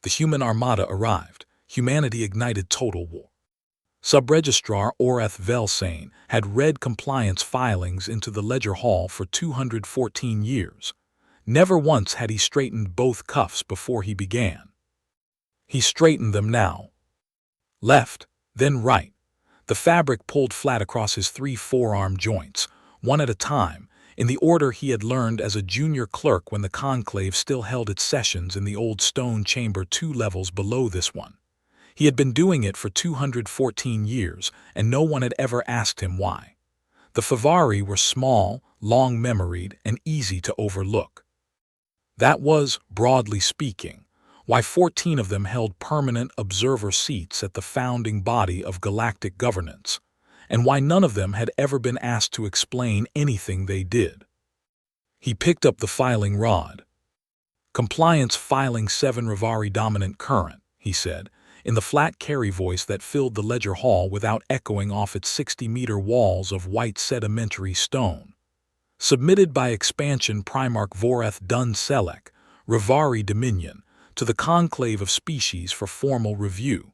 The human armada arrived. Humanity ignited total war. Sub-Registrar Oreth Velsain had read compliance filings into the ledger hall for 214 years. Never once had he straightened both cuffs before he began. He straightened them now. Left, then right. The fabric pulled flat across his 3 forearm joints, one at a time, in the order he had learned as a junior clerk when the conclave still held its sessions in the old stone chamber 2 levels below this one. He had been doing it for 214 years, and no one had ever asked him why. The Favari were small, long-memoried, and easy to overlook. That was, broadly speaking, why 14 of them held permanent observer seats at the founding body of galactic governance, and why none of them had ever been asked to explain anything they did. He picked up the filing rod. "Compliance filing 7 Rivari dominant current," he said, in the flat carry voice that filled the ledger hall without echoing off its 60-meter walls of white sedimentary stone. "Submitted by Expansion Primarch Voreth Dun Selek, Rivari Dominion, to the Conclave of Species for formal review.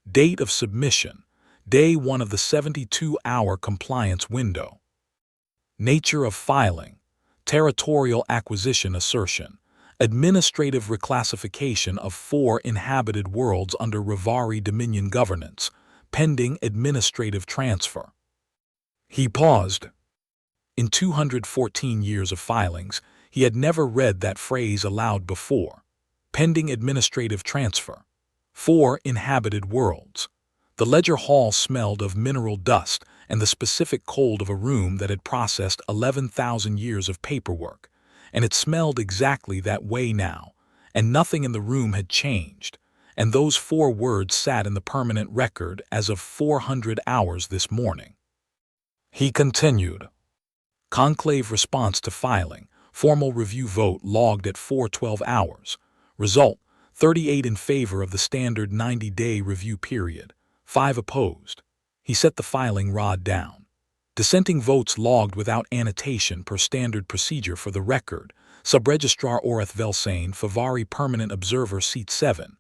Date of submission, Day 1 of the 72-hour compliance window. Nature of filing, territorial acquisition assertion, administrative reclassification of 4 inhabited worlds under Rivari Dominion governance, pending administrative transfer." He paused. In 214 years of filings, he had never read that phrase aloud before. Pending administrative transfer. 4 inhabited worlds. The ledger hall smelled of mineral dust and the specific cold of a room that had processed 11,000 years of paperwork, and it smelled exactly that way now, and nothing in the room had changed, and those 4 words sat in the permanent record as of 400 hours this morning. He continued. Conclave response to filing, formal review vote logged at 4:12 hours. Result, 38 in favor of the standard 90-day review period, 5 opposed. He set the filing rod down. Dissenting votes logged without annotation per standard procedure for the record. Sub-Registrar Oreth Velsain, Favari Permanent Observer Seat 7.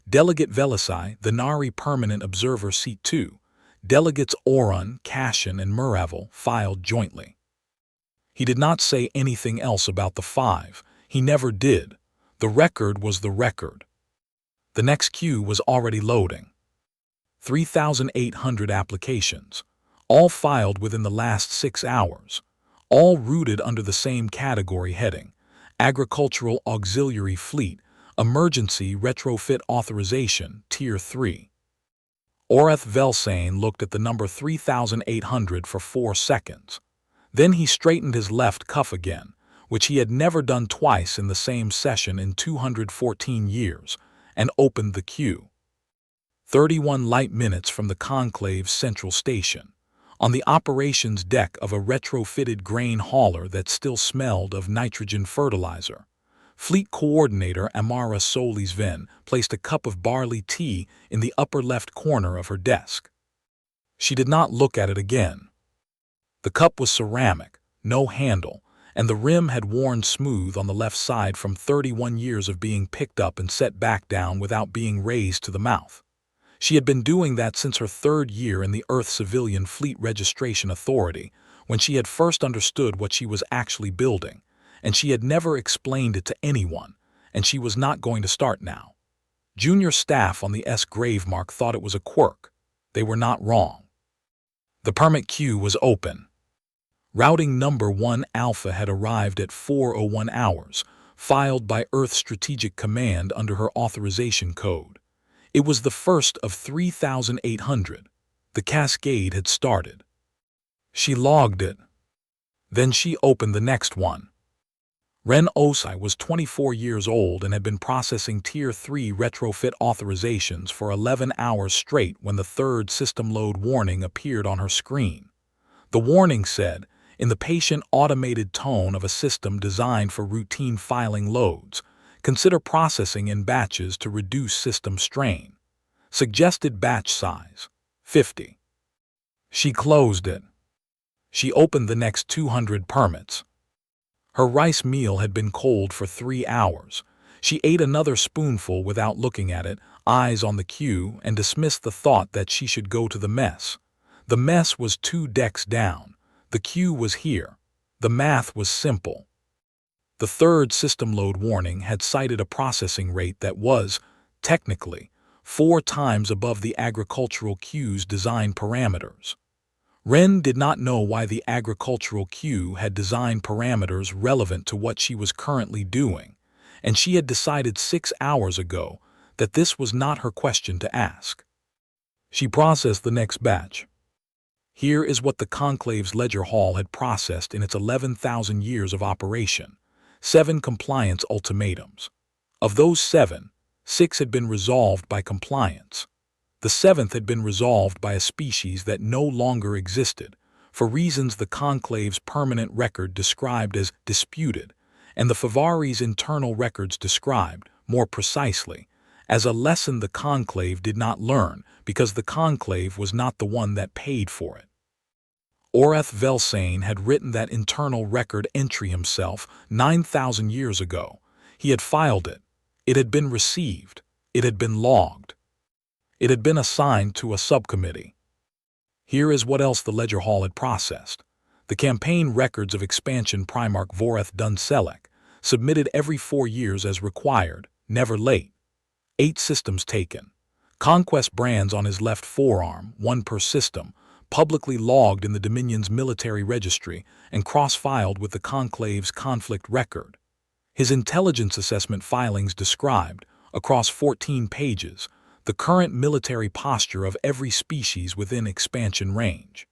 Delegate Velisai, the Nari Permanent Observer Seat 2. Delegates Orun, Kashin, and Muravel filed jointly. He did not say anything else about the 5. He never did. The record was the record. The next queue was already loading. 3,800 applications, all filed within the last 6 hours, all rooted under the same category heading, Agricultural Auxiliary Fleet, Emergency Retrofit Authorization, Tier 3. Oreth Velsain looked at the number 3,800 for 4 seconds. Then he straightened his left cuff again, which he had never done twice in the same session in 214 years, and opened the queue. 31 light minutes from the conclave's central station, on the operations deck of a retrofitted grain hauler that still smelled of nitrogen fertilizer. Fleet Coordinator Amara Solisven placed a cup of barley tea in the upper left corner of her desk. She did not look at it again. The cup was ceramic, no handle, and the rim had worn smooth on the left side from 31 years of being picked up and set back down without being raised to the mouth. She had been doing that since her 3rd year in the Earth Civilian Fleet Registration Authority, when she had first understood what she was actually building, and she had never explained it to anyone, and she was not going to start now. Junior staff on the S Gravemark thought it was a quirk. They were not wrong. The permit queue was open. Routing number 1 Alpha had arrived at 4:01 hours, filed by Earth Strategic Command under her authorization code. It was the first of 3,800. The cascade had started. She logged it. Then she opened the next one. Ren Osai was 24 years old and had been processing Tier 3 retrofit authorizations for 11 hours straight when the 3rd system load warning appeared on her screen. The warning said, in the patient automated tone of a system designed for routine filing loads, consider processing in batches to reduce system strain. Suggested batch size, 50. She closed it. She opened the next 200 permits. Her rice meal had been cold for 3 hours. She ate another spoonful without looking at it, eyes on the cue, and dismissed the thought that she should go to the mess. The mess was 2 decks down. The cue was here. The math was simple. The third system load warning had cited a processing rate that was, technically, 4 times above the agricultural cue's design parameters. Wren did not know why the agricultural cue had design parameters relevant to what she was currently doing, and she had decided 6 hours ago that this was not her question to ask. She processed the next batch. Here is what the Conclave's ledger hall had processed in its 11,000 years of operation: 7 compliance ultimatums. Of those 7, 6 had been resolved by compliance. The 7th had been resolved by a species that no longer existed, for reasons the Conclave's permanent record described as disputed, and the Favari's internal records described, more precisely, as a lesson the Conclave did not learn because the Conclave was not the one that paid for it. Oreth Velsane had written that internal record entry himself 9,000 years ago. He had filed it. It had been received. It had been logged. It had been assigned to a subcommittee. Here is what else the ledger hall had processed. The campaign records of expansion Primarch Voreth Dunselek, submitted every 4 years as required, never late. 8 systems taken. Conquest brands on his left forearm, 1 per system, publicly logged in the Dominion's military registry and cross-filed with the Conclave's conflict record. His intelligence assessment filings described, across 14 pages, the current military posture of every species within expansion range.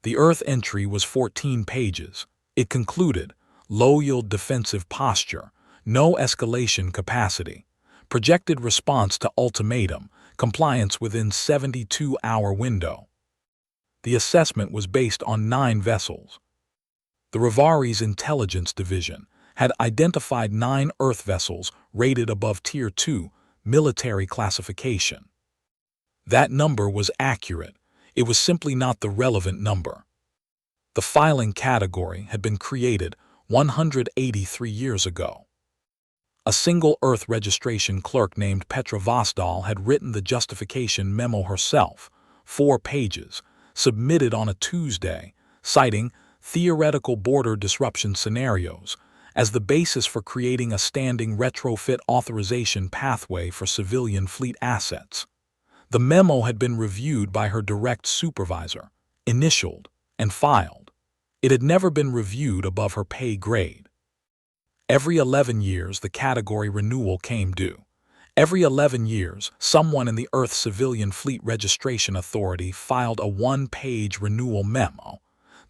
The Earth entry was 14 pages. It concluded, low-yield defensive posture, no escalation capacity, projected response to ultimatum, compliance within 72-hour window. The assessment was based on 9 vessels. The Rivari's Intelligence Division had identified 9 Earth vessels rated above Tier 2 military classification. That number was accurate. It was simply not the relevant number. The filing category had been created 183 years ago. A single Earth registration clerk named Petra Vostal had written the justification memo herself, 4 pages, submitted on a Tuesday, citing theoretical border disruption scenarios as the basis for creating a standing retrofit authorization pathway for civilian fleet assets. The memo had been reviewed by her direct supervisor, initialed, and filed. It had never been reviewed above her pay grade. Every 11 years, the category renewal came due. Every 11 years, someone in the Earth Civilian Fleet Registration Authority filed a 1-page renewal memo.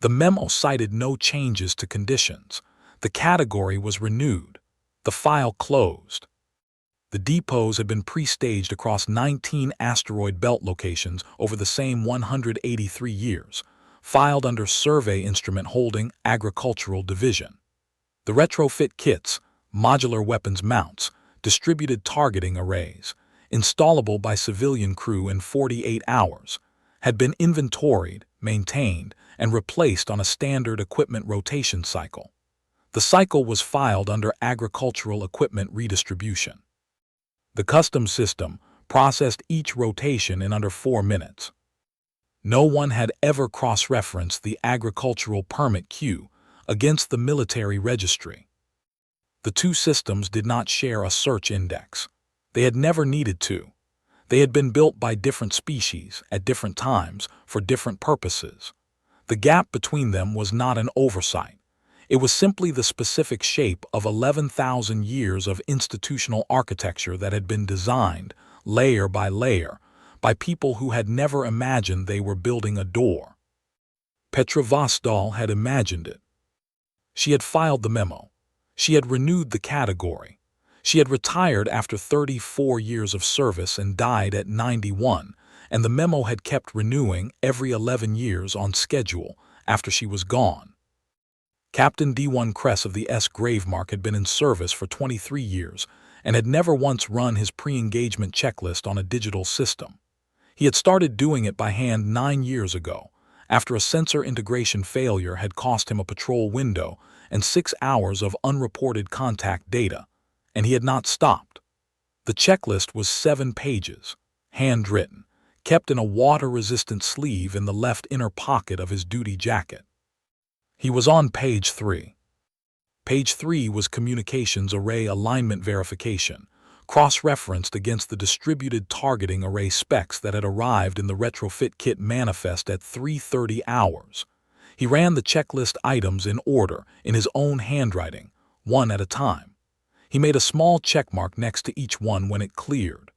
The memo cited no changes to conditions. The category was renewed. The file closed. The depots had been pre-staged across 19 asteroid belt locations over the same 183 years, filed under Survey Instrument Holding Agricultural Division. The retrofit kits, modular weapons mounts, distributed targeting arrays, installable by civilian crew in 48 hours, had been inventoried, maintained, and replaced on a standard equipment rotation cycle. The cycle was filed under agricultural equipment redistribution. The custom system processed each rotation in under 4 minutes. No one had ever cross-referenced the agricultural permit queue against the military registry. The 2 systems did not share a search index. They had never needed to. They had been built by different species at different times for different purposes. The gap between them was not an oversight. It was simply the specific shape of 11,000 years of institutional architecture that had been designed, layer by layer, by people who had never imagined they were building a door. Petra Vostal had imagined it. She had filed the memo. She had renewed the category. She had retired after 34 years of service and died at 91, and the memo had kept renewing every 11 years on schedule after she was gone. Captain D1 Kress of the S. Gravemark had been in service for 23 years and had never once run his pre-engagement checklist on a digital system. He had started doing it by hand 9 years ago, after a sensor integration failure had cost him a patrol window and 6 hours of unreported contact data, and he had not stopped. The checklist was 7 pages, handwritten, kept in a water-resistant sleeve in the left inner pocket of his duty jacket. He was on page 3. Page 3 was Communications Array Alignment Verification, cross-referenced against the distributed targeting array specs that had arrived in the retrofit kit manifest at 3:30 hours. He ran the checklist items in order, in his own handwriting, one at a time. He made a small checkmark next to each one when it cleared.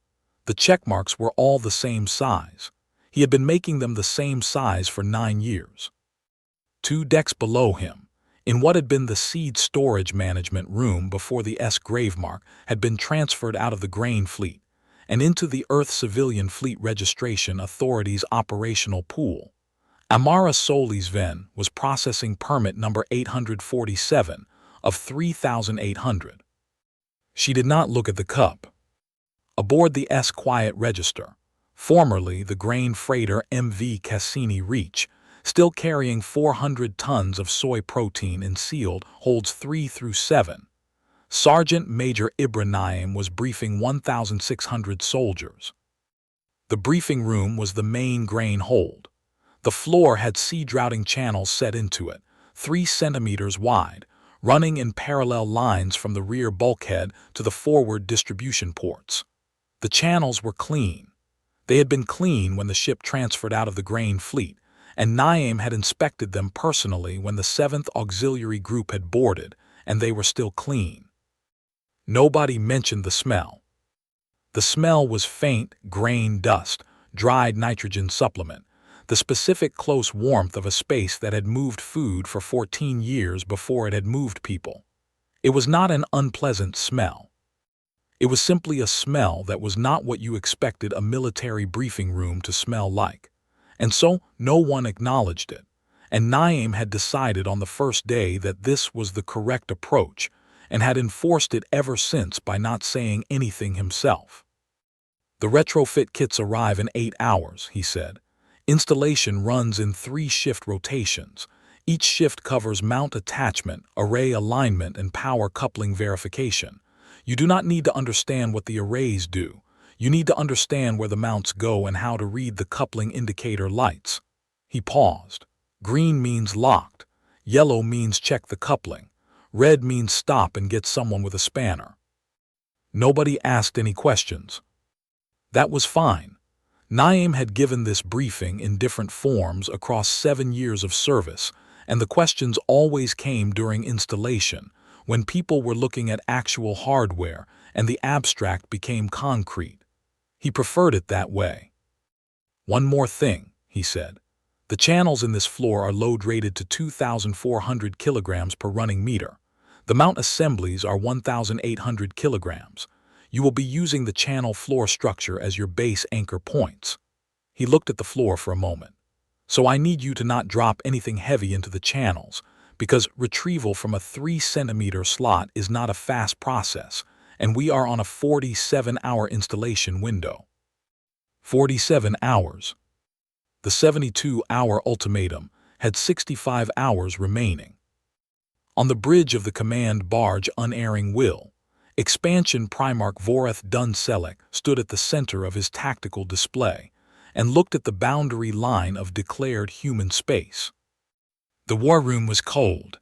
The checkmarks were all the same size. He had been making them the same size for 9 years. 2 decks below him, in what had been the seed storage management room before the S gravemark had been transferred out of the grain fleet and into the Earth Civilian Fleet Registration Authority's operational pool, Amara Solisven was processing permit number 847 of 3,800. She did not look at the cup. Aboard the S Quiet Register, formerly the grain freighter MV Cassini Reach, still carrying 400 tons of soy protein in sealed holds 3 through 7. Sergeant Major Ibrahim was briefing 1,600 soldiers. The briefing room was the main grain hold. The floor had seed-routing channels set into it, 3 centimeters wide, running in parallel lines from the rear bulkhead to the forward distribution ports. The channels were clean. They had been clean when the ship transferred out of the grain fleet, and Naim had inspected them personally when the 7th Auxiliary Group had boarded, and they were still clean. Nobody mentioned the smell. The smell was faint grain dust, dried nitrogen supplement, the specific close warmth of a space that had moved food for 14 years before it had moved people. It was not an unpleasant smell. It was simply a smell that was not what you expected a military briefing room to smell like. And so no one acknowledged it, and Naim had decided on the first day that this was the correct approach and had enforced it ever since by not saying anything himself. The retrofit kits arrive in 8 hours, he said. Installation runs in 3 shift rotations. Each shift covers mount attachment, array alignment, and power coupling verification. You do not need to understand what the arrays do. You need to understand where the mounts go and how to read the coupling indicator lights. He paused. Green means locked. Yellow means check the coupling. Red means stop and get someone with a spanner. Nobody asked any questions. That was fine. Naim had given this briefing in different forms across 7 years of service, and the questions always came during installation, when people were looking at actual hardware and the abstract became concrete. He preferred it that way. One more thing, he said. The channels in this floor are load rated to 2,400 kilograms per running meter. The mount assemblies are 1,800 kilograms. You will be using the channel floor structure as your base anchor points. He looked at the floor for a moment. So I need you to not drop anything heavy into the channels, because retrieval from a 3-centimeter slot is not a fast process, and we are on a 47-hour installation window. 47 hours. The 72-hour ultimatum had 65 hours remaining. On the bridge of the command barge Unerring Will, Expansion Primarch Voreth Dunselek stood at the center of his tactical display and looked at the boundary line of declared human space. The war room was cold.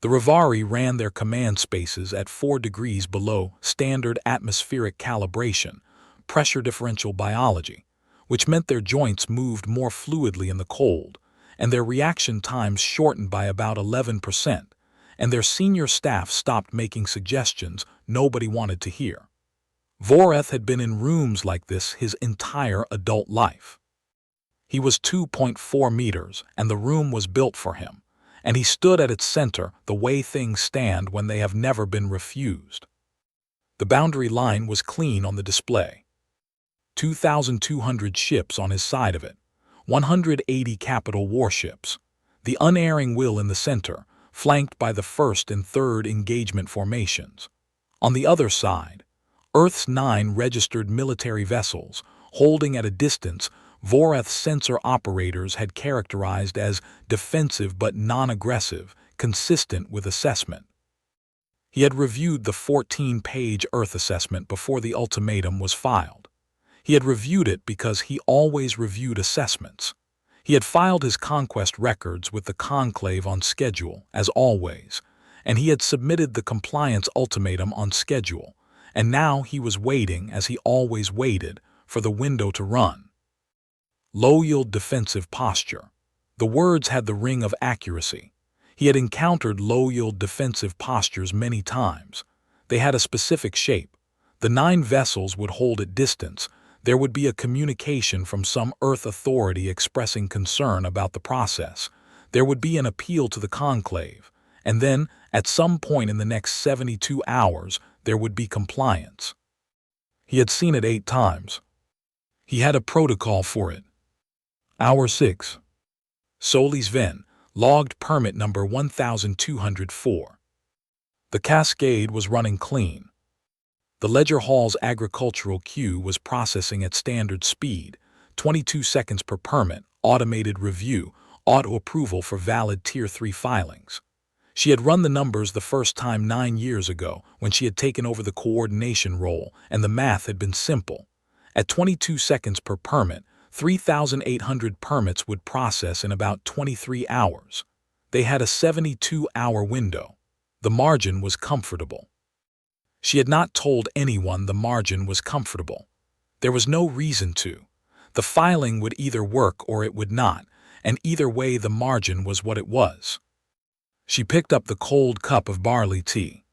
The Rivari ran their command spaces at 4 degrees below standard atmospheric calibration, pressure differential biology, which meant their joints moved more fluidly in the cold, and their reaction times shortened by about 11%, and their senior staff stopped making suggestions nobody wanted to hear. Voreth had been in rooms like this his entire adult life. He was 2.4 meters, and the room was built for him, and he stood at its center the way things stand when they have never been refused. The boundary line was clean on the display. 2,200 ships on his side of it, 180 capital warships, the Unerring Will in the center, flanked by the 1st and 3rd engagement formations. On the other side, Earth's 9 registered military vessels, holding at a distance Voreth's sensor operators had characterized as defensive but non-aggressive, consistent with assessment. He had reviewed the 14-page Earth assessment before the ultimatum was filed. He had reviewed it because he always reviewed assessments. He had filed his conquest records with the conclave on schedule, as always, and he had submitted the compliance ultimatum on schedule, and now he was waiting, as he always waited, for the window to run. Low-yield defensive posture. The words had the ring of accuracy. He had encountered low-yield defensive postures many times. They had a specific shape. The 9 vessels would hold at distance. There would be a communication from some Earth authority expressing concern about the process. There would be an appeal to the conclave. And then, at some point in the next 72 hours, there would be compliance. He had seen it 8 times. He had a protocol for it. Hour 6. Solis Ven, logged permit number 1204. The cascade was running clean. The Ledger Hall's agricultural queue was processing at standard speed, 22 seconds per permit, automated review, auto-approval for valid Tier 3 filings. She had run the numbers the first time 9 years ago when she had taken over the coordination role, and the math had been simple. At 22 seconds per permit, 3,800 permits would process in about 23 hours. They had a 72-hour window. The margin was comfortable. She had not told anyone the margin was comfortable. There was no reason to. The filing would either work or it would not, and either way the margin was what it was. She picked up the cold cup of barley tea.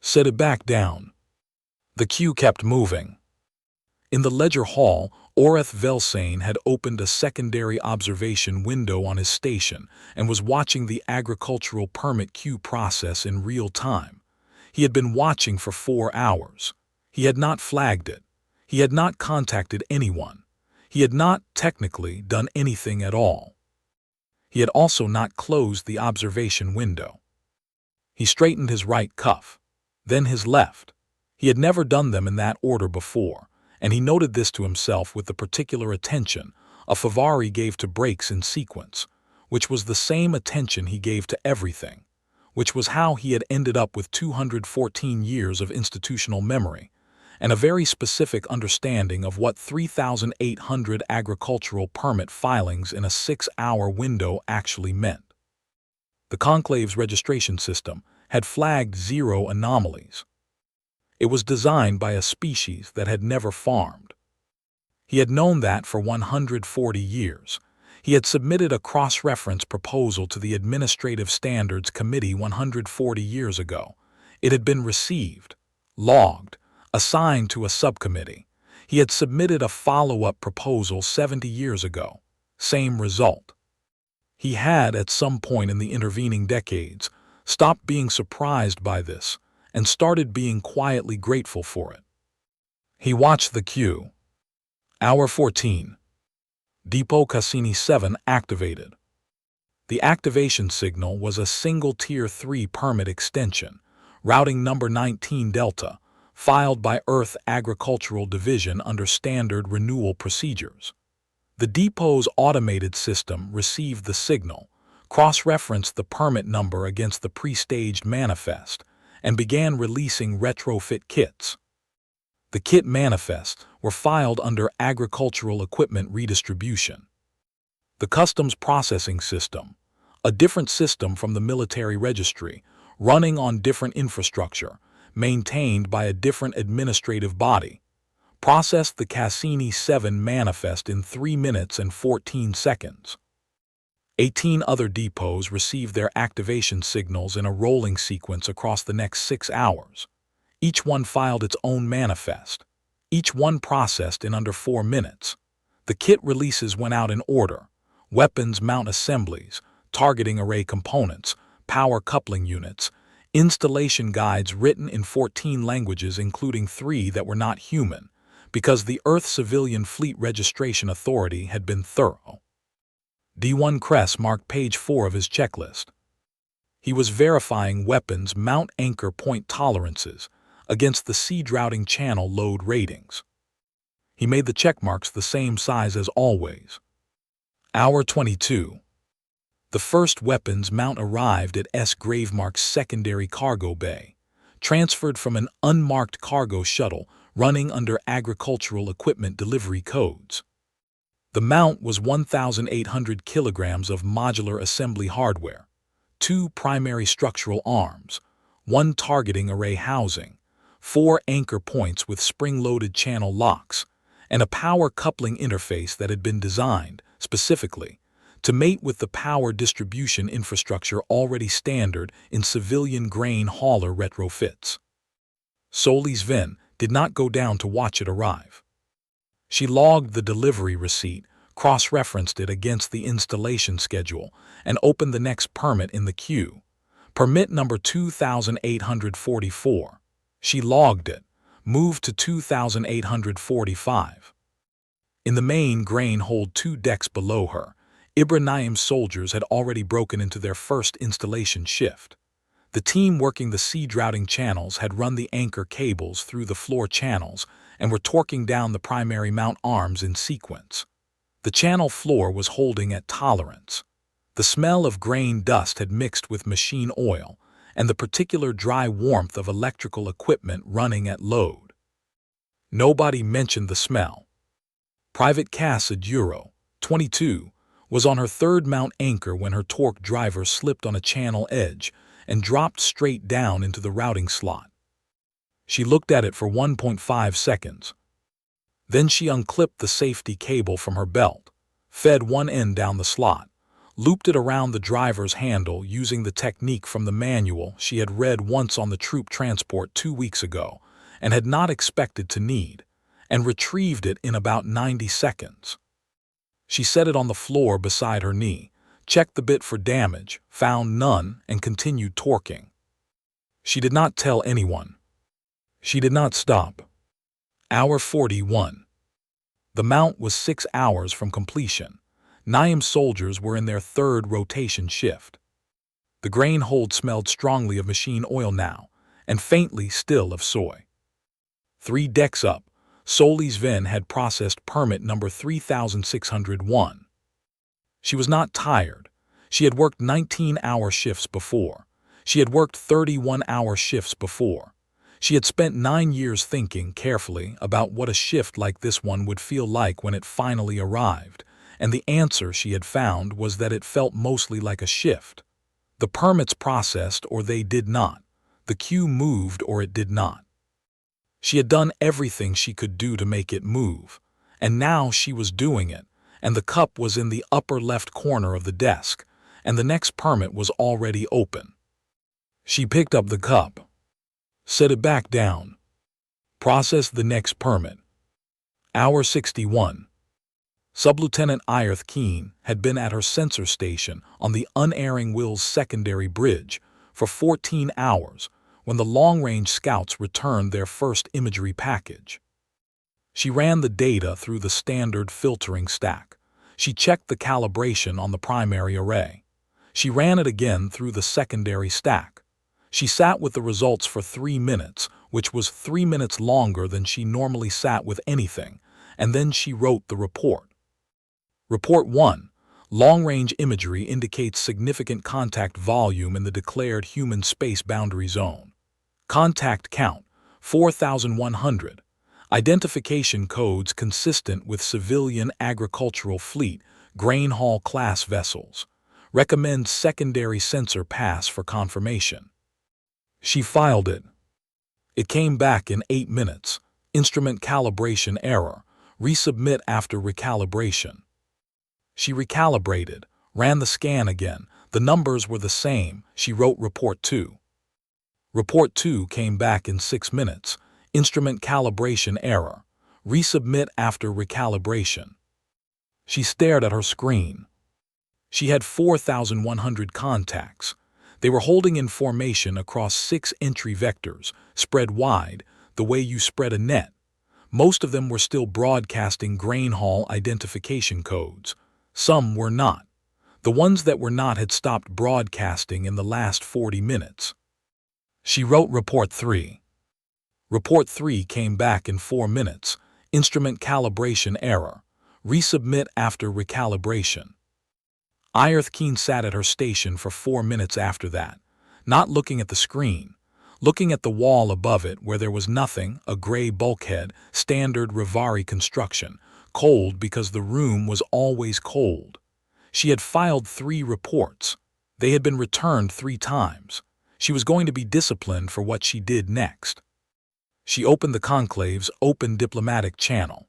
Set it back down. The queue kept moving. In the Ledger Hall, Oreth Velsane had opened a secondary observation window on his station and was watching the agricultural permit queue process in real time. He had been watching for 4 hours. He had not flagged it. He had not contacted anyone. He had not, technically, done anything at all. He had also not closed the observation window. He straightened his right cuff, then his left. He had never done them in that order before, and he noted this to himself with the particular attention a Favari gave to breaks in sequence, which was the same attention he gave to everything, which was how he had ended up with 214 years of institutional memory, and a very specific understanding of what 3,800 agricultural permit filings in a 6-hour window actually meant. The conclave's registration system had flagged 0 anomalies. It was designed by a species that had never farmed. He had known that for 140 years. He had submitted a cross-reference proposal to the Administrative Standards Committee 140 years ago. It had been received, logged, assigned to a subcommittee. He had submitted a follow-up proposal 70 years ago. Same result. He had, at some point in the intervening decades, stopped being surprised by this and started being quietly grateful for it. He watched the queue. Hour 14. Depot Cassini 7 activated. The activation signal was a single Tier 3 permit extension, routing number 19 Delta, filed by Earth Agricultural Division under standard renewal procedures. The depot's automated system received the signal, cross-referenced the permit number against the pre-staged manifest, and began releasing retrofit kits. The kit manifests were filed under agricultural equipment redistribution. The customs processing system, a different system from the military registry, running on different infrastructure, maintained by a different administrative body, processed the Cassini 7 manifest in 3 minutes and 14 seconds. 18 other depots received their activation signals in a rolling sequence across the next 6 hours. Each one filed its own manifest. Each one processed in under 4 minutes. The kit releases went out in order: weapons mount assemblies, targeting array components, power coupling units, installation guides written in 14 languages including 3 that were not human, because the Earth Civilian Fleet Registration Authority had been thorough. D1 Kress marked page 4 of his checklist. He was verifying weapons mount anchor point tolerances against the seed routing channel load ratings. He made the checkmarks the same size as always. Hour 22. The first weapons mount arrived at S. Gravemark's secondary cargo bay. transferred from an unmarked cargo shuttle running under agricultural equipment delivery codes. The mount was 1,800 kilograms of modular assembly hardware, 2 primary structural arms, 1 targeting array housing, 4 anchor points with spring-loaded channel locks, and a power coupling interface that had been designed, specifically, to mate with the power distribution infrastructure already standard in civilian grain hauler retrofits. SciFi did not go down to watch it arrive. She logged the delivery receipt, cross-referenced it against the installation schedule, and opened the next permit in the queue. Permit number 2844. She logged it, moved to 2845. In the main grain hold 2 decks below her, Ibrahim's soldiers had already broken into their first installation shift. The team working the sea droughting channels had run the anchor cables through the floor channels and were torquing down the primary mount arms in sequence. The channel floor was holding at tolerance. The smell of grain dust had mixed with machine oil and the particular dry warmth of electrical equipment running at load. Nobody mentioned the smell. Private Casa Duro, 22, was on her third mount anchor when her torque driver slipped on a channel edge and dropped straight down into the routing slot. She looked at it for 1.5 seconds. Then she unclipped the safety cable from her belt, fed one end down the slot, looped it around the driver's handle using the technique from the manual she had read once on the troop transport 2 weeks ago and had not expected to need, and retrieved it in about 90 seconds. She set it on the floor beside her knee, checked the bit for damage, found none, and continued torquing. She did not tell anyone. She did not stop. Hour 41. The mount was 6 hours from completion. Naim's soldiers were in their third rotation shift. The grain hold smelled strongly of machine oil now, and faintly still of soy. 3 decks up, SciFi had processed permit number 3601. She was not tired. She had worked 19-hour shifts before. She had worked 31-hour shifts before. She had spent 9 years thinking carefully about what a shift like this one would feel like when it finally arrived, and the answer she had found was that it felt mostly like a shift. The permits processed or they did not. The queue moved or it did not. She had done everything she could do to make it move, and now she was doing it, and the cup was in the upper left corner of the desk, and the next permit was already open. She picked up the cup, set it back down, processed the next permit. Hour 61. Sublieutenant Irth Keen had been at her sensor station on the unerring Wills secondary bridge for 14 hours when the long-range scouts returned their first imagery package. She ran the data through the standard filtering stack. She checked the calibration on the primary array. She ran it again through the secondary stack. She sat with the results for 3 minutes, which was 3 minutes longer than she normally sat with anything, and then she wrote the report. Report 1. Long-range imagery indicates significant contact volume in the declared human space boundary zone. Contact count, 4,100. Identification codes consistent with civilian agricultural fleet, grain haul class vessels. Recommend secondary sensor pass for confirmation. She filed it. It came back in 8 minutes. Instrument calibration error. Resubmit after recalibration. She recalibrated, ran the scan again. The numbers were the same. She wrote Report 2. Report 2 came back in 6 minutes. Instrument calibration error. Resubmit after recalibration. She stared at her screen. She had 4,100 contacts. They were holding in formation across 6 entry vectors, spread wide, the way you spread a net. Most of them were still broadcasting grain haul identification codes. Some were not. The ones that were not had stopped broadcasting in the last 40 minutes. She wrote Report 3. Report 3 came back in 4 minutes. Instrument calibration error. Resubmit after recalibration. Irth Keen sat at her station for 4 minutes after that, not looking at the screen, Looking at the wall above it where there was nothing, a gray bulkhead, standard Rivari construction, cold because the room was always cold. She had filed 3 reports. They had been returned 3 times. She was going to be disciplined for what she did next. She opened the conclave's open diplomatic channel.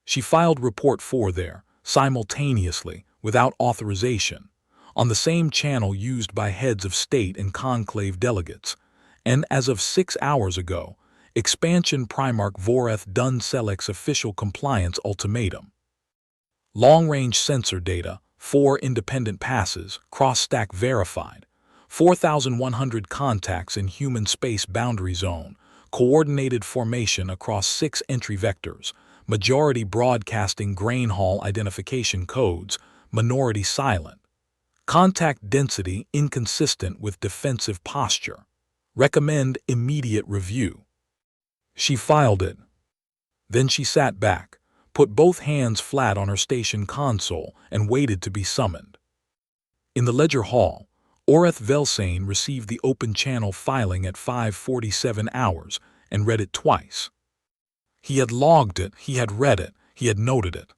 She filed report 4 there, simultaneously, without authorization, on the same channel used by heads of state and conclave delegates, and as of 6 hours ago, expansion Primarch Voreth Dunselek's official compliance ultimatum. Long-range sensor data, 4 independent passes, cross-stack verified, 4,100 contacts in human space boundary zone, coordinated formation across 6 entry vectors, majority broadcasting grain hall identification codes, minority silent. Contact density inconsistent with defensive posture. Recommend immediate review. She filed it. Then she sat back, put both hands flat on her station console, and waited to be summoned. In the ledger hall, Oreth Velsane received the open channel filing at 5:47 hours and read it twice. He had logged it, he had read it, he had noted it.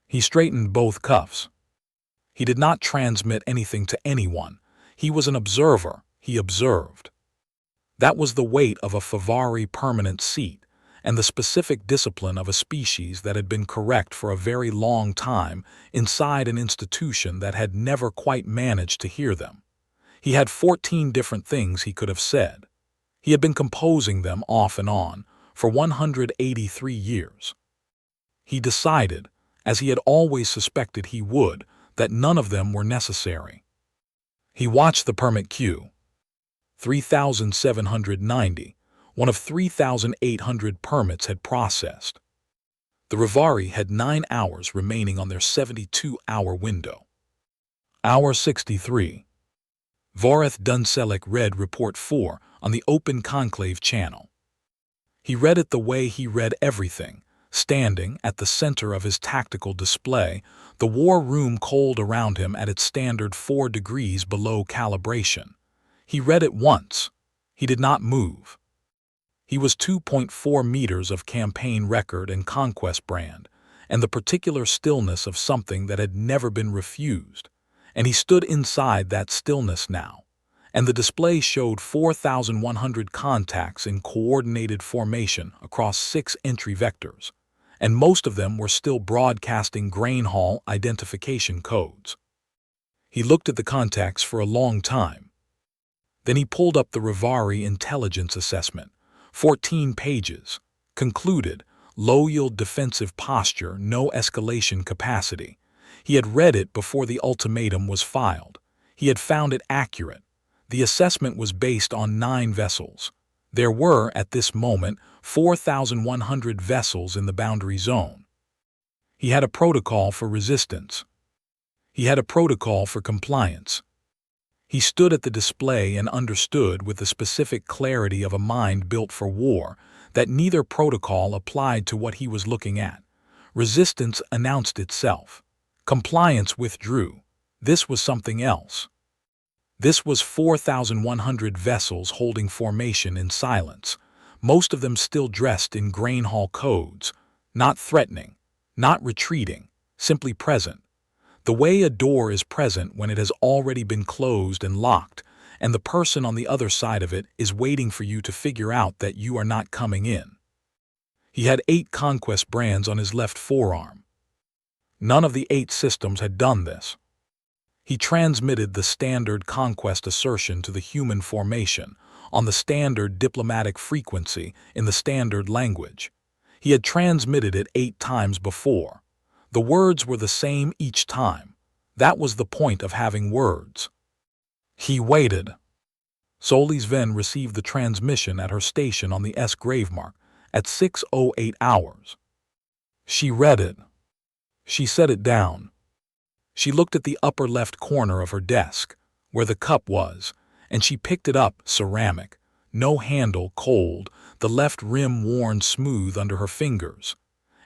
He straightened both cuffs. He did not transmit anything to anyone. He was an observer, he observed. That was the weight of a Favari permanent seat, and the specific discipline of a species that had been correct for a very long time inside an institution that had never quite managed to hear them. He had 14 different things he could have said. He had been composing them off and on for 183 years. He decided, as he had always suspected he would, that none of them were necessary. He watched the permit queue. 3,790, one of 3,800 permits had processed. The Rivari had 9 hours remaining on their 72-hour window. Hour 63. Voreth Dunselek read Report 4 on the open conclave channel. He read it the way he read everything, standing at the center of his tactical display, the war room cold around him at its standard 4 degrees below calibration. He read it once. He did not move. He was 2.4 meters of campaign record and conquest brand, and the particular stillness of something that had never been refused, and he stood inside that stillness now, and the display showed 4,100 contacts in coordinated formation across 6 entry vectors, and most of them were still broadcasting grain hall identification codes. He looked at the contacts for a long time. Then he pulled up the Rivari intelligence assessment, 14 pages, concluded, low-yield defensive posture, no escalation capacity. He had read it before the ultimatum was filed. He had found it accurate. The assessment was based on 9 vessels. There were, at this moment, 4,100 vessels in the boundary zone. He had a protocol for resistance. He had a protocol for compliance. He stood at the display and understood with the specific clarity of a mind built for war that neither protocol applied to what he was looking at. Resistance announced itself. Compliance withdrew. This was something else. This was 4,100 vessels holding formation in silence, most of them still dressed in grain hall codes, not threatening, not retreating, simply present. The way a door is present when it has already been closed and locked, and the person on the other side of it is waiting for you to figure out that you are not coming in. He had 8 conquest brands on his left forearm. None of the 8 systems had done this. He transmitted the standard conquest assertion to the human formation on the standard diplomatic frequency in the standard language. He had transmitted it 8 times before. The words were the same each time. That was the point of having words. He waited. Solis Ven received the transmission at her station on the S gravemark at 6:08 hours. She read it. She set it down. She looked at the upper left corner of her desk, where the cup was, and she picked it up, ceramic, no handle, cold, the left rim worn smooth under her fingers.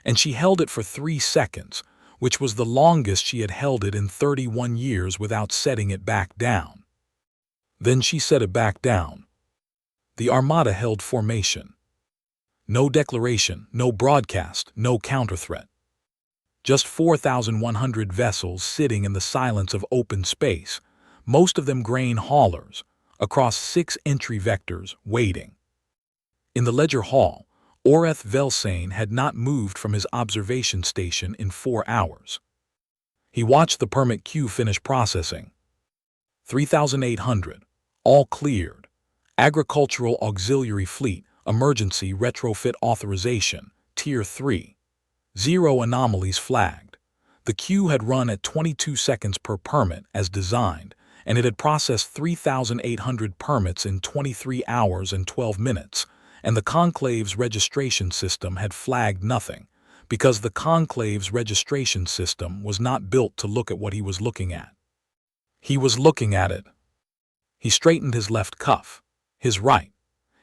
And she held it for 3 seconds, which was the longest she had held it in 31 years without setting it back down. Then she set it back down. The Armada held formation. No declaration, no broadcast, no counter-threat. Just 4,100 vessels sitting in the silence of open space, most of them grain haulers, across 6 entry vectors, waiting. In the ledger hall, Oreth Velsane had not moved from his observation station in 4 hours. He watched the permit queue finish processing. 3,800, all cleared. Agricultural Auxiliary Fleet, Emergency Retrofit Authorization, Tier 3. 0 anomalies flagged. The queue had run at 22 seconds per permit as designed, and it had processed 3,800 permits in 23 hours and 12 minutes, and the Conclave's registration system had flagged nothing, because the Conclave's registration system was not built to look at what he was looking at. He was looking at it. He straightened his left cuff, his right.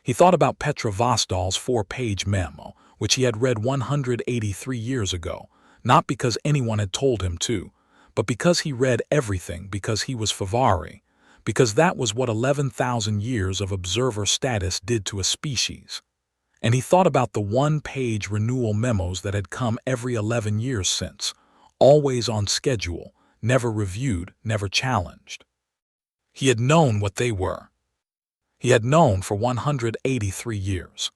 He thought about Petra Vostal's 4-page memo, which he had read 183 years ago, not because anyone had told him to, but because he read everything because he was Favari, because that was what 11,000 years of observer status did to a species. And he thought about the 1-page renewal memos that had come every 11 years since, always on schedule, never reviewed, never challenged. He had known what they were. He had known for 183 years.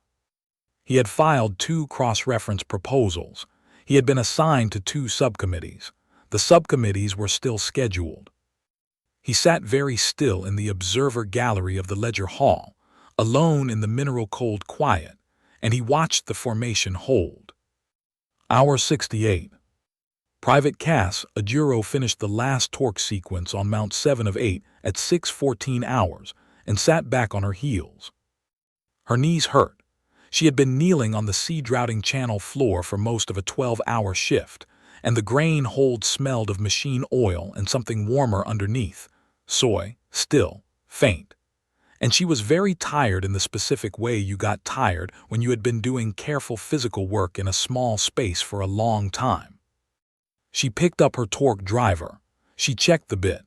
He had filed 2 cross-reference proposals. He had been assigned to 2 subcommittees. The subcommittees were still scheduled. He sat very still in the observer gallery of the ledger hall, alone in the mineral cold quiet, and he watched the formation hold. Hour 68. Private Cass Aduro finished the last torque sequence on Mount 7 of 8 at 6:14 hours and sat back on her heels. Her knees hurt. She had been kneeling on the sea-drowning channel floor for most of a 12-hour shift, and the grain hold smelled of machine oil and something warmer underneath, soy, still, faint. And she was very tired in the specific way you got tired when you had been doing careful physical work in a small space for a long time. She picked up her torque driver. She checked the bit.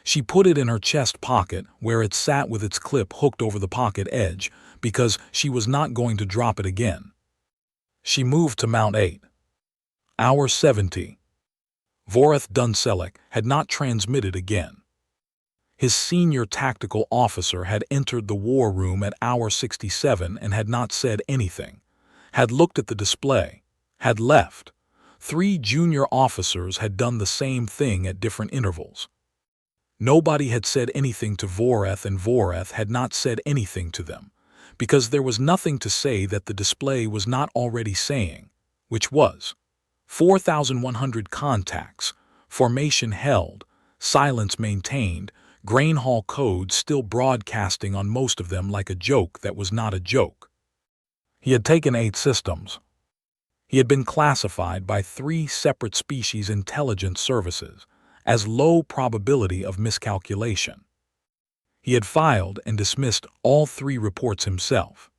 She put it in her chest pocket where it sat with its clip hooked over the pocket edge because she was not going to drop it again. She moved to Mount 8. Hour 70. Voreth Dunselek had not transmitted again. His senior tactical officer had entered the war room at hour 67 and had not said anything, had looked at the display, had left. 3 junior officers had done the same thing at different intervals. Nobody had said anything to Voreth, and Voreth had not said anything to them, because there was nothing to say that the display was not already saying, which was 4,100 contacts, formation held, silence maintained, grain hall code still broadcasting on most of them like a joke that was not a joke. He had taken 8 systems. He had been classified by 3 separate species intelligence services as low probability of miscalculation. He had filed and dismissed all 3 reports himself.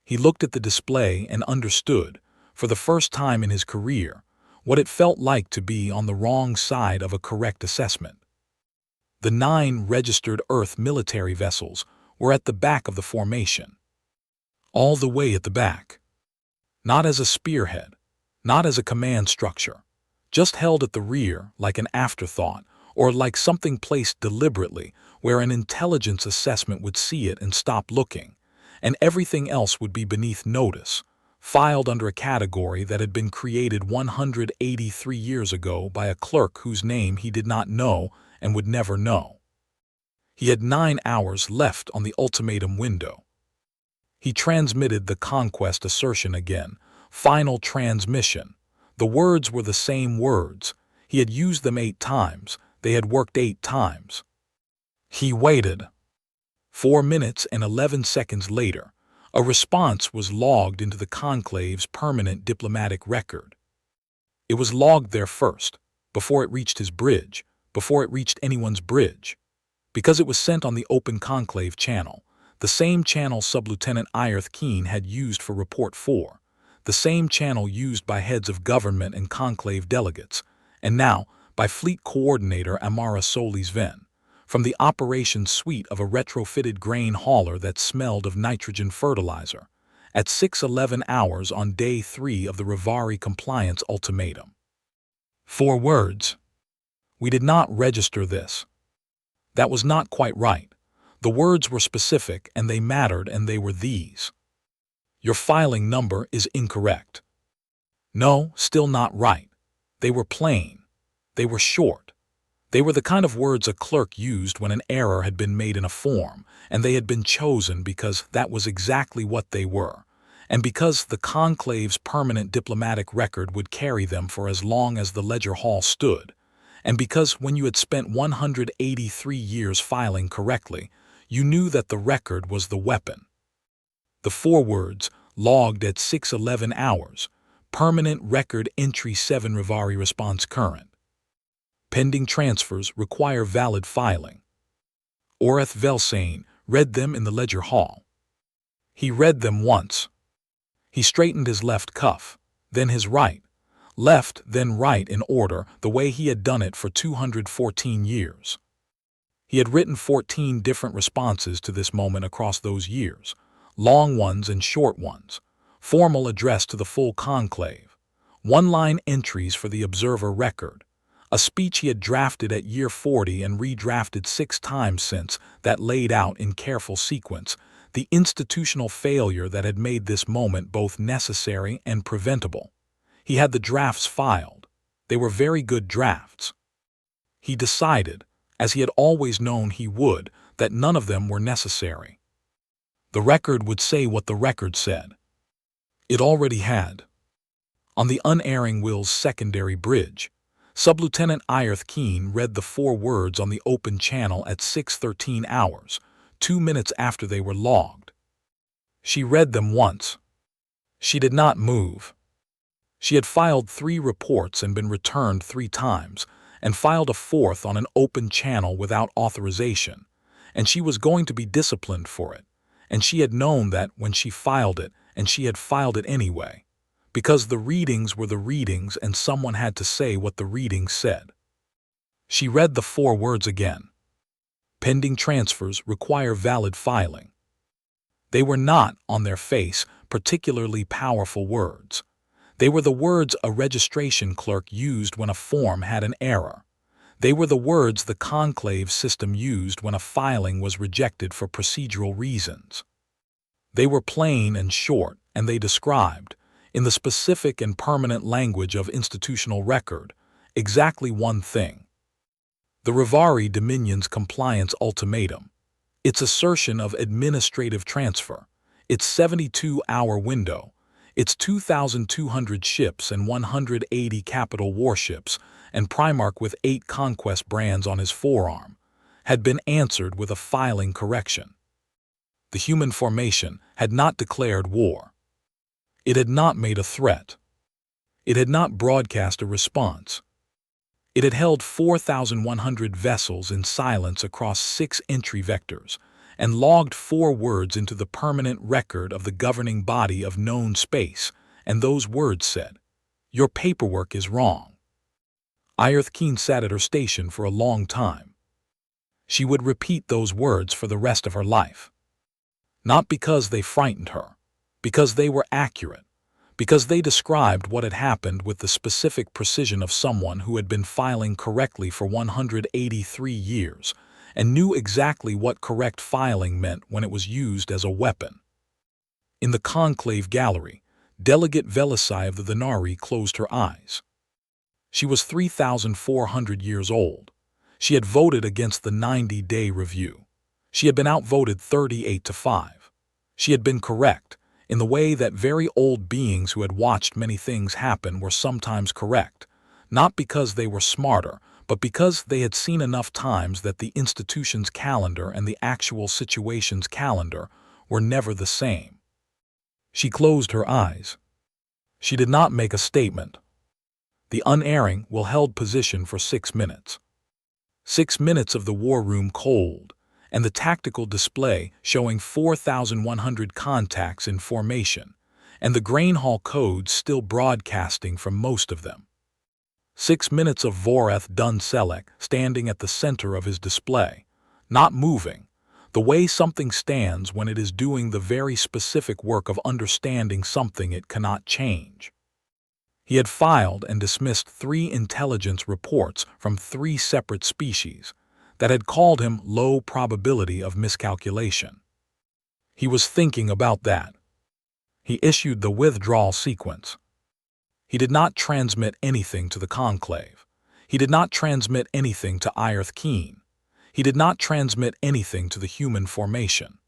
He looked at the display and understood, for the first time in his career, what it felt like to be on the wrong side of a correct assessment. The 9 registered Earth military vessels were at the back of the formation. All the way at the back. Not as a spearhead, not as a command structure, just held at the rear like an afterthought or like something placed deliberately where an intelligence assessment would see it and stop looking, and everything else would be beneath notice, filed under a category that had been created 183 years ago by a clerk whose name he did not know and would never know. He had 9 hours left on the ultimatum window. He transmitted the conquest assertion again, final transmission. The words were the same words. He had used them 8 times. They had worked 8 times. He waited. 4 minutes and 11 seconds later, a response was logged into the Conclave's permanent diplomatic record. It was logged there first, before it reached his bridge, before it reached anyone's bridge. Because it was sent on the open Conclave channel, the same channel Sub-Lieutenant Irth Keen had used for Report 4, the same channel used by heads of government and Conclave delegates, and now by Fleet Coordinator Amara Solis Ven, from the operation suite of a retrofitted grain hauler that smelled of nitrogen fertilizer, at 6:11 hours on day 3 of the Rivari compliance ultimatum. 4 words. We did not register this. That was not quite right. The words were specific and they mattered, and they were these. Your filing number is incorrect. No, still not right. They were plain. They were short. They were the kind of words a clerk used when an error had been made in a form, and they had been chosen because that was exactly what they were, and because the conclave's permanent diplomatic record would carry them for as long as the ledger hall stood, and because when you had spent 183 years filing correctly, you knew that the record was the weapon. The 4 words, logged at 6:11 hours, permanent record entry 7 Rivari response current. Pending transfers require valid filing. Oreth Velsane read them in the ledger hall. He read them once. He straightened his left cuff, then his right, left, then right in order, the way he had done it for 214 years. He had written 14 different responses to this moment across those years, long ones and short ones, formal addressed to the full conclave, one-line entries for the observer record, a speech he had drafted at year 40 and redrafted 6 times since, that laid out in careful sequence the institutional failure that had made this moment both necessary and preventable. He had the drafts filed. They were very good drafts. He decided, as he had always known he would, that none of them were necessary. The record would say what the record said. It already had. On the unerring Will's secondary bridge, Sublieutenant Irth Keene read the 4 words on the open channel at 6:13 hours, 2 minutes after they were logged. She read them once. She did not move. She had filed 3 reports and been returned 3 times, and filed a 4th on an open channel without authorization, and she was going to be disciplined for it, and she had known that when she filed it, and she had filed it anyway, because the readings were the readings and someone had to say what the readings said. She read the 4 words again. Pending transfers require valid filing. They were not, on their face, particularly powerful words. They were the words a registration clerk used when a form had an error. They were the words the conclave system used when a filing was rejected for procedural reasons. They were plain and short, and they described, in the specific and permanent language of institutional record, exactly one thing. The Rivari Dominion's compliance ultimatum, its assertion of administrative transfer, its 72-hour window, its 2,200 ships and 180 capital warships, and Primarch with 8 conquest brands on his forearm, had been answered with a filing correction. The human formation had not declared war. It had not made a threat. It had not broadcast a response. It had held 4,100 vessels in silence across 6 entry vectors, and logged 4 words into the permanent record of the governing body of known space, and those words said, "Your paperwork is wrong." Irth Keene sat at her station for a long time. She would repeat those words for the rest of her life. Not because they frightened her, because they were accurate, because they described what had happened with the specific precision of someone who had been filing correctly for 183 years, and knew exactly what correct filing meant when it was used as a weapon. In the conclave gallery, Delegate Velisai of the Thenari closed her eyes. She was 3,400 years old. She had voted against the 90-day review. She had been outvoted 38-5. She had been correct, in the way that very old beings who had watched many things happen were sometimes correct, not because they were smarter, but because they had seen enough times that the institution's calendar and the actual situation's calendar were never the same. She closed her eyes. She did not make a statement. The unerring Will held position for 6 minutes. 6 minutes of the war room cold, and the tactical display showing 4,100 contacts in formation, and the grain hall codes still broadcasting from most of them. 6 minutes of Voreth Dun Selek standing at the center of his display, not moving, the way something stands when it is doing the very specific work of understanding something it cannot change. He had filed and dismissed 3 intelligence reports from 3 separate species that had called him low probability of miscalculation. He was thinking about that. He issued the withdrawal sequence. He did not transmit anything to the conclave. He did not transmit anything to Irth Keen. He did not transmit anything to the human formation.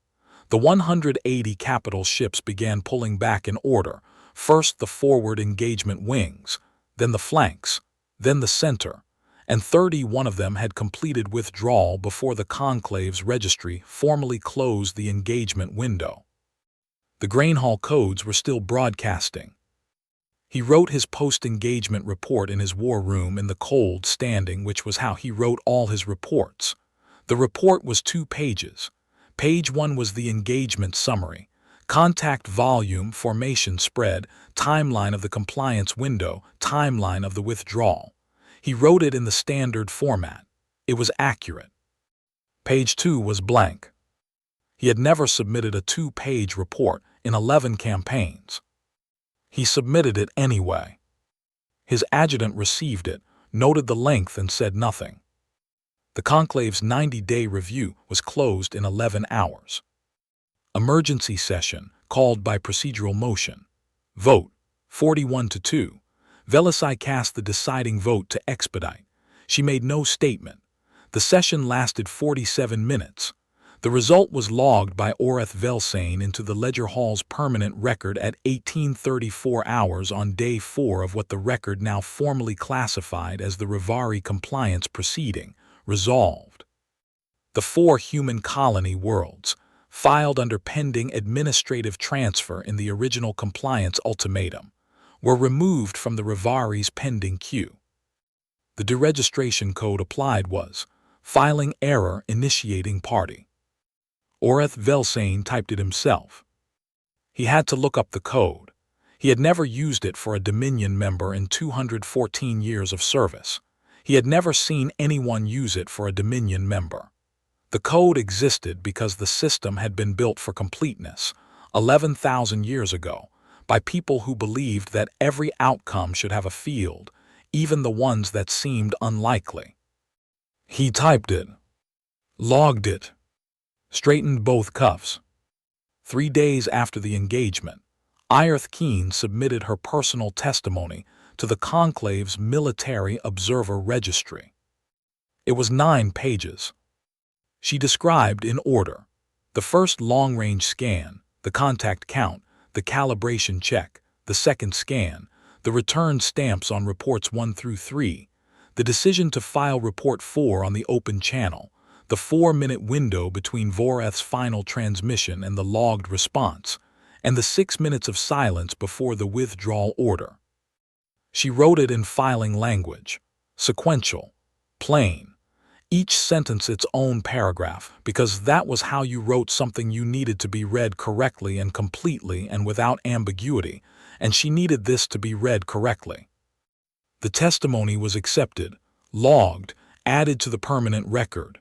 The 180 capital ships began pulling back in order, first the forward engagement wings, then the flanks, then the center, and 31 of them had completed withdrawal before the conclave's registry formally closed the engagement window. The Grainhall codes were still broadcasting. He wrote his post-engagement report in his war room in the cold standing, which was how he wrote all his reports. The report was 2 pages. Page 1 was the engagement summary, contact volume, formation spread, timeline of the compliance window, timeline of the withdrawal. He wrote it in the standard format. It was accurate. Page 2 was blank. He had never submitted a 2-page report in 11 campaigns. He submitted it anyway. His adjutant received it, noted the length, and said nothing. The conclave's 90-day review was closed in 11 hours. Emergency session, called by procedural motion. Vote, 41-2. Velisai cast the deciding vote to expedite. She made no statement. The session lasted 47 minutes. The result was logged by Oreth Velsane into the Ledger Hall's permanent record at 1834 hours on day 4 of what the record now formally classified as the Rivari compliance proceeding, resolved. The 4 human colony worlds, filed under pending administrative transfer in the original compliance ultimatum, were removed from the Rivari's pending queue. The deregistration code applied was filing error initiating party. Oreth Velsane typed it himself. He had to look up the code. He had never used it for a Dominion member in 214 years of service. He had never seen anyone use it for a Dominion member. The code existed because the system had been built for completeness, 11,000 years ago, by people who believed that every outcome should have a field, even the ones that seemed unlikely. He typed it, logged it, straightened both cuffs. 3 days after the engagement, Irth Keen submitted her personal testimony to the conclave's military observer registry. It was 9 pages. She described in order the first long-range scan, the contact count, the calibration check, the second scan, the return stamps on reports 1 through 3, the decision to file report 4 on the open channel, the 4-minute window between Voreth's final transmission and the logged response, and the 6 minutes of silence before the withdrawal order. She wrote it in filing language, sequential, plain, each sentence its own paragraph, because that was how you wrote something you needed to be read correctly and completely and without ambiguity, and she needed this to be read correctly. The testimony was accepted, logged, added to the permanent record.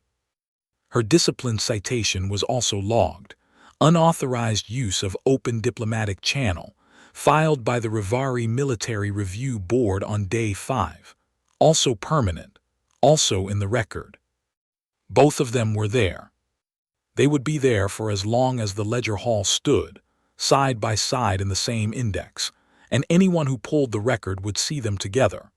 Her discipline citation was also logged. Unauthorized use of open diplomatic channel, filed by the Rivari Military Review Board on day 5. Also permanent, also in the record. Both of them were there. They would be there for as long as the Ledger Hall stood, side by side in the same index, and anyone who pulled the record would see them together.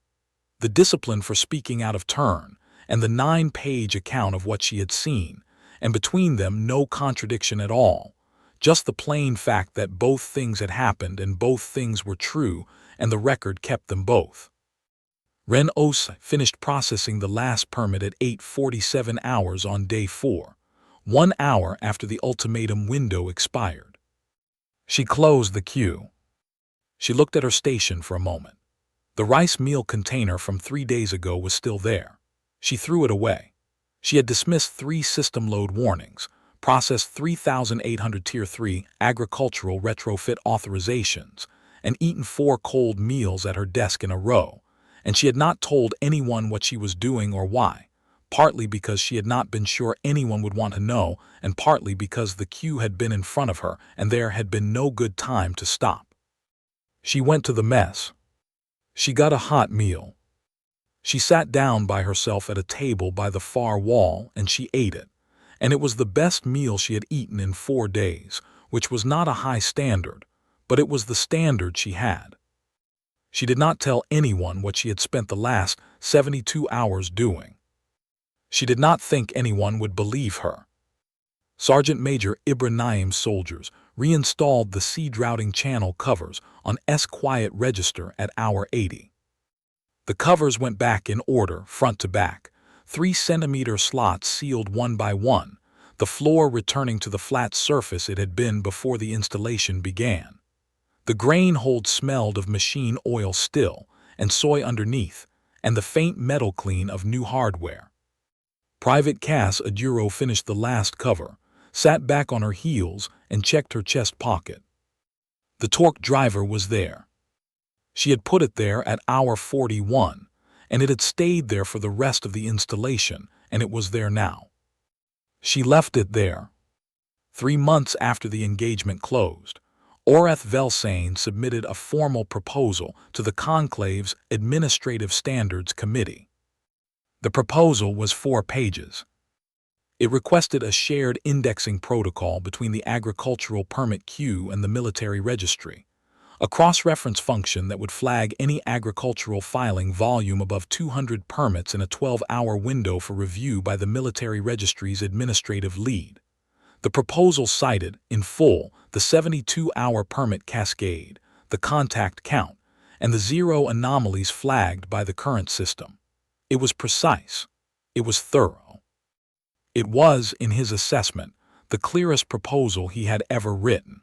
The discipline for speaking out of turn, and the 9-page account of what she had seen, and between them no contradiction at all, just the plain fact that both things had happened and both things were true, and the record kept them both. Ren Os finished processing the last permit at 8:47 hours on day 4, 1 hour after the ultimatum window expired. She closed the queue. She looked at her station for a moment. The rice meal container from 3 days ago was still there. She threw it away. She had dismissed 3 system load warnings, processed 3,800 Tier 3 agricultural retrofit authorizations, and eaten 4 cold meals at her desk in a row, and she had not told anyone what she was doing or why. partly because she had not been sure anyone would want to know, and partly because the queue had been in front of her and there had been no good time to stop. She went to the mess. She got a hot meal. She sat down by herself at a table by the far wall and she ate it, and it was the best meal she had eaten in 4 days, which was not a high standard, but it was the standard she had. She did not tell anyone what she had spent the last 72 hours doing. She did not think anyone would believe her. Sergeant Major Ibrahim's soldiers reinstalled the sea-droughting channel covers on S quiet register at hour 80. The covers went back in order, front to back, 3-centimeter slots sealed one by one, the floor returning to the flat surface it had been before the installation began. The grain hold smelled of machine oil still, and soy underneath, and the faint metal clean of new hardware. Private Cass Aduro finished the last cover, sat back on her heels, and checked her chest pocket. The torque driver was there. She had put it there at hour 41, and it had stayed there for the rest of the installation, and it was there now. She left it there. 3 months after the engagement closed, Oreth Velsain submitted a formal proposal to the Conclave's Administrative Standards Committee. The proposal was 4 pages. It requested a shared indexing protocol between the agricultural permit queue and the military registry, a cross-reference function that would flag any agricultural filing volume above 200 permits in a 12-hour window for review by the military registry's administrative lead. The proposal cited, in full, the 72-hour permit cascade, the contact count, and the 0 anomalies flagged by the current system. It was precise. It was thorough. It was, in his assessment, the clearest proposal he had ever written.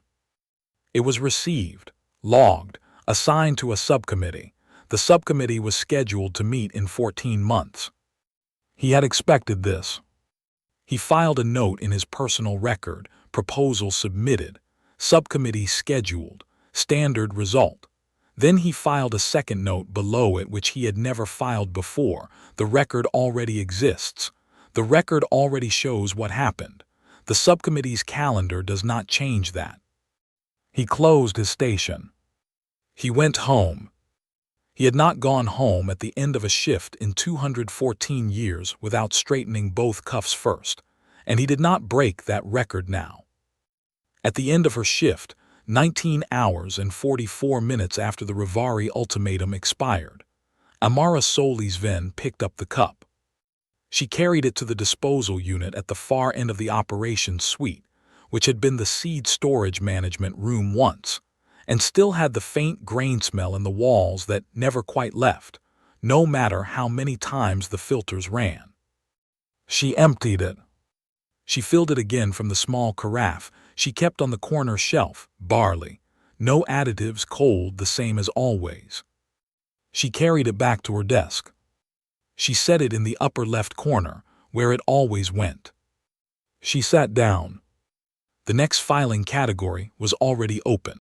It was received, logged, assigned to a subcommittee. The subcommittee was scheduled to meet in 14 months. He had expected this. He filed a note in his personal record, proposal submitted, subcommittee scheduled, standard result. Then he filed a second note below it which he had never filed before. The record already exists. The record already shows what happened. The subcommittee's calendar does not change that. He closed his station. He went home. He had not gone home at the end of a shift in 214 years without straightening both cuffs first, and he did not break that record now. At the end of her shift, 19 hours and 44 minutes after the Rivari ultimatum expired, Amara Solisven picked up the cup. She carried it to the disposal unit at the far end of the operations suite, which had been the seed storage management room once, and still had the faint grain smell in the walls that never quite left, no matter how many times the filters ran. She emptied it. She filled it again from the small carafe she kept on the corner shelf, barley, no additives, cold, the same as always. She carried it back to her desk. She set it in the upper left corner, where it always went. She sat down. The next filing category was already open.